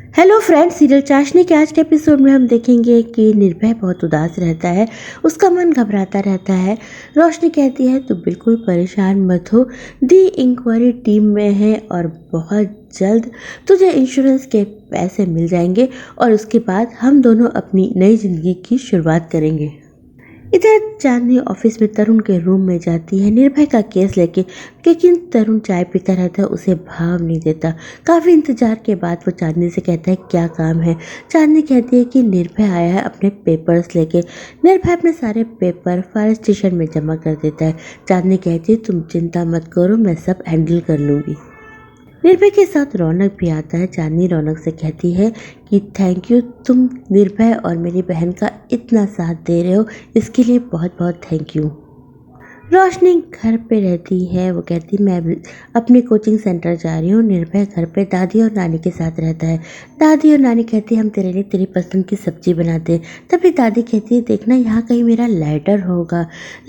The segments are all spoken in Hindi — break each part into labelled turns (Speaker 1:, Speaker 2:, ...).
Speaker 1: हेलो फ्रेंड्स, सीरियल चाशनी के आज के एपिसोड में हम देखेंगे कि निर्भय बहुत उदास रहता है। उसका मन घबराता रहता है। रोशनी कहती है तो बिल्कुल परेशान मत हो, दी इंक्वायरी टीम में है और बहुत जल्द तुझे इंश्योरेंस के पैसे मिल जाएंगे और उसके बाद हम दोनों अपनी नई जिंदगी की शुरुआत करेंगे। इधर चांदनी ऑफिस में तरुण के रूम में जाती है निर्भय का केस लेके, लेकिन तरुण चाय पीता रहता है, उसे भाव नहीं देता। काफी इंतजार के बाद वो चांदनी से कहता है क्या काम है। चांदनी कहती है कि निर्भय आया है अपने पेपर्स लेके। निर्भय अपने सारे पेपर फायर स्टेशन में जमा कर देता है। चांदनी कहती है तुम चिंता मत करो, मैं सब हैंडल कर लूंगी। निर्भय के साथ रौनक भी आता है। चांदनी रौनक से कहती है कि थैंक यू, तुम निर्भय और मेरी बहन का इतना साथ दे रहे हो, इसके लिए बहुत बहुत थैंक यू। रोशनी घर पे रहती है। वो कहती मैं अपनी कोचिंग सेंटर जा रही हूँ। निर्भय घर पे दादी और नानी के साथ रहता है। दादी और नानी कहती हम तेरे लिए तेरी पसंद की सब्जी बनाते हैं। तभी दादी कहती है देखना यहाँ कहीं मेरा लाइटर होगा।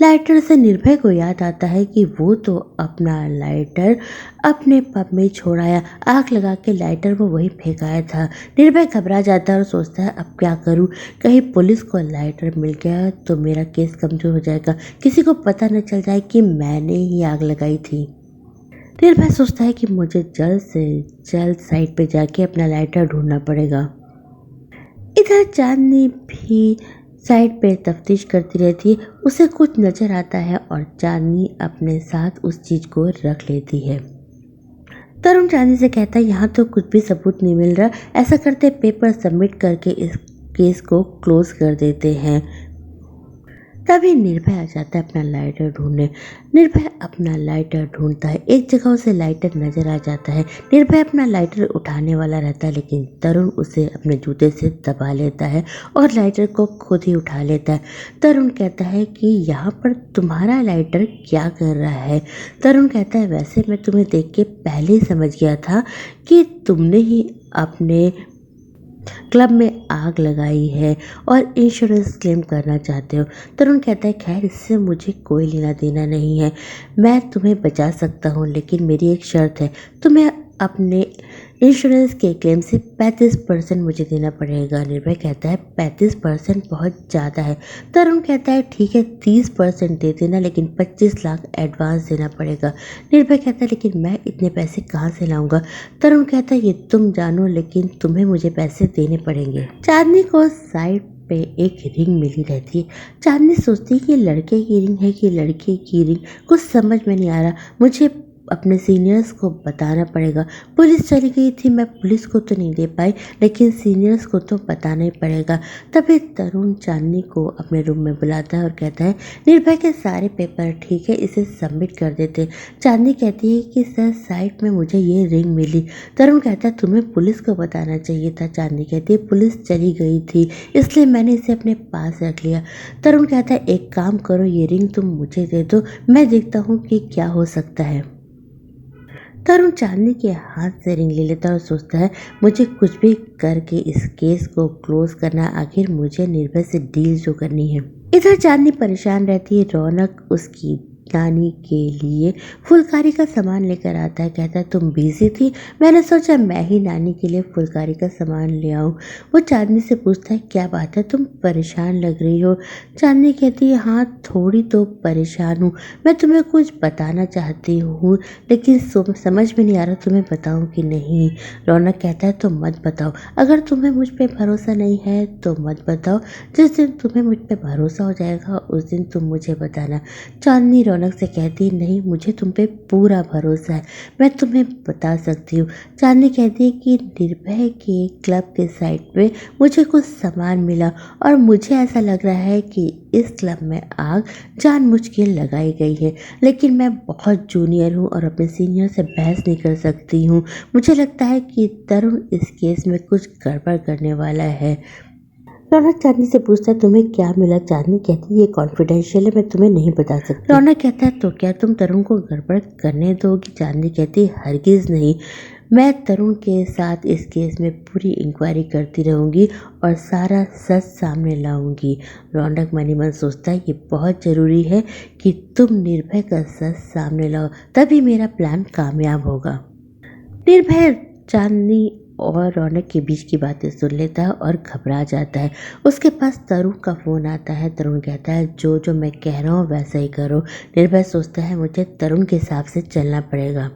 Speaker 1: लाइटर से निर्भय को याद आता है कि वो तो अपना लाइटर अपने पब में छोड़ाया, आग लगा के लाइटर वो वही फेंकाया था। निर्भय घबरा जाता है और सोचता है अब क्या करूँ, कहीं पुलिस को लाइटर मिल गया तो मेरा केस कमजोर हो जाएगा, किसी को पता न चल जाए कि मैंने ही आग लगाई थी। निर्भय सोचता है कि मुझे जल्द से जल्द साइड पे जाके अपना लाइटर ढूंढना पड़ेगा। इधर चांदनी भी साइड पे तफ्तीश करती रहती है। उसे कुछ नजर आता है और चांदनी अपने साथ उस चीज को रख लेती है। तरुण चांदनी से कहता है यहाँ तो कुछ भी सबूत नहीं मिल रहा, ऐसा करते पेपर सबमिट करके इस केस को क्लोज कर देते हैं। तभी निर्भय आ जाता है अपना लाइटर ढूंढने। निर्भय अपना लाइटर ढूंढता है, एक जगह उसे लाइटर नजर आ जाता है। निर्भय अपना लाइटर उठाने वाला रहता है, लेकिन तरुण उसे अपने जूते से दबा लेता है और लाइटर को खुद ही उठा लेता है। तरुण कहता है कि यहाँ पर तुम्हारा लाइटर क्या कर रहा है। तरुण कहता है वैसे मैं तुम्हें देख के पहले ही समझ गया था कि तुमने ही अपने क्लब में आग लगाई है और इंश्योरेंस क्लेम करना चाहते हो। तरुण कहता है खैर इससे मुझे कोई लेना देना नहीं है, मैं तुम्हें बचा सकता हूँ, लेकिन मेरी एक शर्त है, तुम्हें अपने इंश्योरेंस के क्लेम से 35% मुझे देना पड़ेगा। निर्भय कहता है 35% बहुत ज़्यादा है। तरुण कहता है ठीक है 30% दे देना, लेकिन 25 लाख एडवांस देना पड़ेगा। निर्भय कहता है लेकिन मैं इतने पैसे कहाँ से लाऊंगा। तरुण कहता है ये तुम जानो, लेकिन तुम्हें मुझे पैसे देने पड़ेंगे। चांदनी को साइड पे एक रिंग मिली रहती है। चांदनी सोचती है कि लड़के की रिंग है कि लड़के की रिंग, कुछ समझ में नहीं आ रहा। मुझे अपने सीनियर्स को बताना पड़ेगा। पुलिस चली गई थी, मैं पुलिस को तो नहीं दे पाई, लेकिन सीनियर्स को तो बताना ही पड़ेगा। तभी तरुण चांदनी को अपने रूम में बुलाता है और कहता है निर्भय के सारे पेपर ठीक है, इसे सबमिट कर देते। चांदनी कहती है कि सर साइट में मुझे ये रिंग मिली। तरुण कहता है तुम्हें पुलिस को बताना चाहिए था। चांदनी कहती है पुलिस चली गई थी, इसलिए मैंने इसे अपने पास रख लिया। तरुण कहता है एक काम करो, ये रिंग तुम मुझे दे दो, मैं देखता हूँ कि क्या हो सकता है। तरुण चांदनी के हाथ से रिंग ले लेता है और सोचता है मुझे कुछ भी करके इस केस को क्लोज करना, आखिर मुझे निर्भय से डील जो करनी है। इधर चांदनी परेशान रहती है। रौनक उसकी नानी के लिए फुलकारी का सामान लेकर आता है। कहता है तुम बिजी थी, मैंने सोचा मैं ही नानी के लिए फुलकारी का सामान ले आऊं। वो चांदनी से पूछता है क्या बात है, तुम परेशान लग रही हो। चांदनी कहती है हाँ थोड़ी तो परेशान हूँ, मैं तुम्हें कुछ बताना चाहती हूँ, लेकिन समझ में नहीं आ रहा तुम्हें बताऊं कि नहीं। रौनक कहता है तो मत बताओ, अगर तुम्हें मुझ पे भरोसा नहीं है तो मत बताओ, जिस दिन तुम्हें मुझ पे भरोसा हो जाएगा उस दिन तुम मुझे बताना। चांदनी रौनक से कहती है नहीं मुझे तुम पे पूरा भरोसा है, मैं तुम्हें बता सकती हूँ। चांदनी कहती है कि निर्भय के क्लब के साइट पे मुझे कुछ सामान मिला और मुझे ऐसा लग रहा है कि इस क्लब में आग जानबूझ के लगाई गई है, लेकिन मैं बहुत जूनियर हूँ और अपने सीनियर से बहस नहीं कर सकती हूँ। मुझे लगता है कि तरुण इस केस में कुछ गड़बड़ करने वाला है। रौनक चांदनी से पूछता है तुम्हें क्या मिला। चांदनी कहती है ये कॉन्फिडेंशियल है, मैं तुम्हें नहीं बता सकती। रौनक कहता है तो क्या तुम तरुण को गड़बड़ करने दोगी। चांदनी कहती है हरगिज नहीं, मैं तरुण के साथ इस केस में पूरी इंक्वायरी करती रहूंगी और सारा सच सामने लाऊंगी। रौनक मनी मन सोचता है ये बहुत ज़रूरी है कि तुम निर्भय का सच सामने लाओ, तभी मेरा प्लान कामयाब होगा। निर्भय चांदनी और रौनक के बीच की बातें सुन लेता है और घबरा जाता है। उसके पास तरुण का फ़ोन आता है। तरुण कहता है जो मैं कह रहा हूँ वैसा ही करो। निर्भय सोचता है मुझे तरुण के हिसाब से चलना पड़ेगा।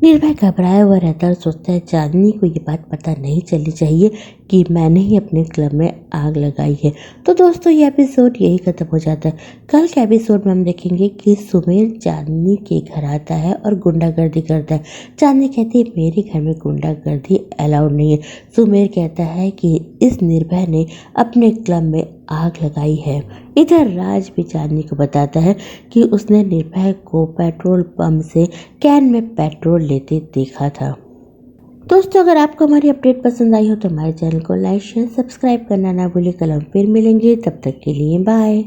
Speaker 1: निर्भय घबराया हुआ रहता है और सोचता है चांदनी को ये बात पता नहीं चलनी चाहिए कि मैंने ही अपने क्लब में आग लगाई है। तो दोस्तों ये एपिसोड यही खत्म हो जाता है। कल के एपिसोड में हम देखेंगे कि सुमेर चांदनी के घर आता है और गुंडागर्दी करता है। चांदनी कहती है मेरे घर में गुंडागर्दी अलाउड नहीं है। सुमेर कहता है कि इस निर्भय ने अपने क्लब में आग लगाई है। इधर राज भी चांदनी को बताता है कि उसने निर्भय को पेट्रोल पंप से कैन में पेट्रोल लेते देखा था। दोस्तों अगर आपको हमारी अपडेट पसंद आई हो तो हमारे चैनल को लाइक शेयर सब्सक्राइब करना ना भूलिए। कल हम फिर मिलेंगे, तब तक के लिए बाय।